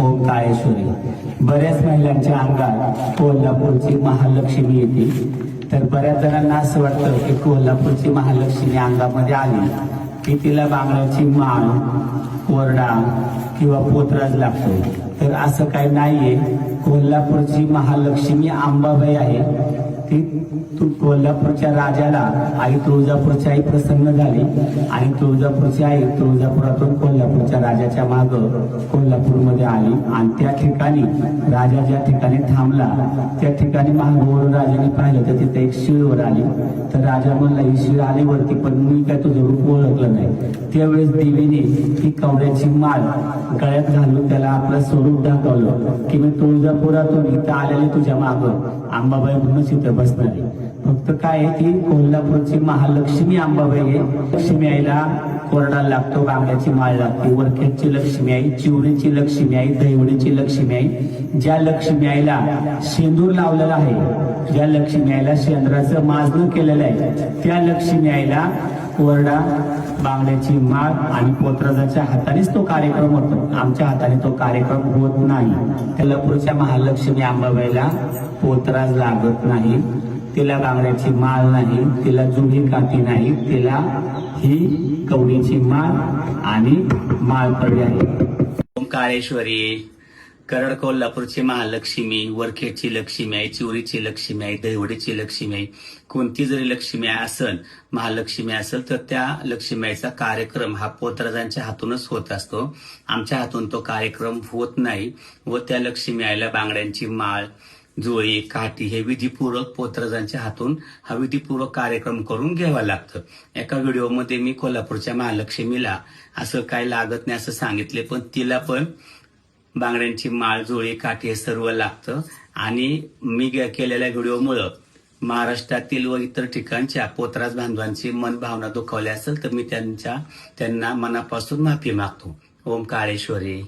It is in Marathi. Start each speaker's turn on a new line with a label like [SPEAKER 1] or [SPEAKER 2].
[SPEAKER 1] ओम काळेश्वरी. बऱ्याच महिलांच्या अंगात कोल्हापूरची महालक्ष्मी येते. तर बऱ्याच जणांना असं वाटतं की कोल्हापूरची महालक्ष्मी अंगामध्ये आली की तिला बांगड्याची माळ, कोरडा किंवा पोतराज लागतो. तर असं काही नाहीये. कोल्हापूरची महालक्ष्मी अंबाबाई आहे. ती कोल्हापूरच्या राजाला आई तुळजापूरची आई प्रसन्न झाली आणि तुळजापूरची आई तुळजापुरातून कोल्हापूरच्या राजाच्या माग कोल्हापूरमध्ये आली आणि त्या ठिकाणी राजा ज्या ठिकाणी थांबला त्या ठिकाणी महागोर राजाने पाहिलं तर तिथे एक शिळवर आली. तर राजा म्हणला ही शिळ आली वरती पण मी काय तुझं रूप ओळखलं नाही. त्यावेळेस देवीने ही कवड्याची माळ गळ्यात घालून त्याला आपलं स्वरूप दाखवलं की मी तुळजापुरातून इथं आलेले तुझ्या माग अंबाबाई म्हणूनच इथं बसणार आहे. फक्त काय आहे की कोल्हापूरची महालक्ष्मी अंबाबाई आहे. लक्ष्मी आईला कोरडा लागतो, बांगड्याची माळ लागते, वरखेडची लक्ष्मी आई, चिवडीची लक्ष्मी आई, दहिवडीची लक्ष्मी आई. ज्या लक्ष्मी आईला शेंदूर लावलेला आहे, ज्या लक्ष्मी आईला शेंद्राचं माजणं केलेलं आहे, त्या लक्ष्मी आईला कोरडा, बांगड्याची माळ आणि पोतराजाच्या हातानेच तो कार्यक्रम होतो. आमच्या हाताने तो कार्यक्रम होत नाही. कोल्हापूरच्या महालक्ष्मी अंबाबाईला पोतराज लागत नाही, तिला बांगड्याची माळ नाही, तिला जुनी काठी नाही, तिला ही कवडीची माळ आणि माळपडी आहे.
[SPEAKER 2] ओम काळेश्वरी. करड कोल्हापूरची महालक्ष्मी, वरखेडची लक्ष्मी आहे, चिवरीची लक्ष्मी आहे, दहिवडीची लक्ष्मी आहे. कोणती जरी लक्ष्मी असेल, महालक्ष्मी असेल तर त्या लक्ष्मीचा कार्यक्रम हा पोतराजांच्या हातूनच होत असतो. आमच्या हातून तो कार्यक्रम होत नाही व त्या लक्ष्मी आईला बांगड्यांची माळ, जुळी, काठी हे विधीपूर्वक पोतराजांच्या हातून हा विधीपूर्वक कार्यक्रम करून घ्यावा लागतं. एका व्हिडिओमध्ये मी कोल्हापूरच्या महालक्ष्मीला असं काय लागत नाही असं सांगितले, पण तिला पण बांगड्यांची माळ, जुळी, काठी हे सर्व लागतं. आणि मी केलेल्या व्हिडिओमुळं महाराष्ट्रातील व इतर ठिकाणच्या पोतराज बांधवांची मन भावना दुखावली असेल तर मी त्यांना मनापासून माफी मागतो. ओम काळेश्वरी.